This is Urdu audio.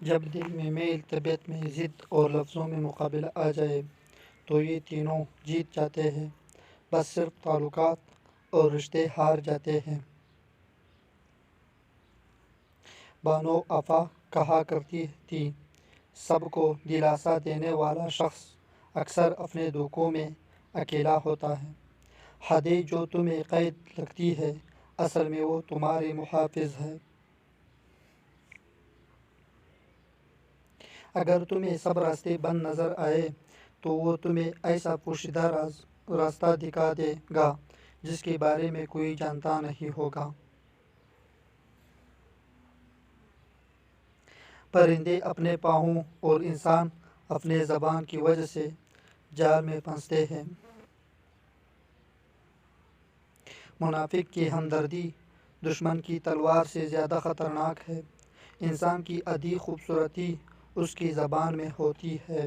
جب دل میں میل، طبیعت میں ضد اور لفظوں میں مقابلہ آ جائے تو یہ تینوں جیت جاتے ہیں، بس صرف تعلقات اور رشتے ہار جاتے ہیں۔ بانو آفا کہا کرتی تھی، سب کو دلاسا دینے والا شخص اکثر اپنے دکھوں میں اکیلا ہوتا ہے۔ حدیں جو تمہیں قید لگتی ہے، اصل میں وہ تمہارے محافظ ہے۔ اگر تمہیں سب راستے بند نظر آئے تو وہ تمہیں ایسا پوشیدہ راستہ دکھا دے گا جس کے بارے میں کوئی جانتا نہیں ہوگا۔ پرندے اپنے پاؤں اور انسان اپنے زبان کی وجہ سے جال میں پھنستے ہیں۔ منافق کی ہمدردی دشمن کی تلوار سے زیادہ خطرناک ہے۔ انسان کی ادھی خوبصورتی اس کی زبان میں ہوتی ہے۔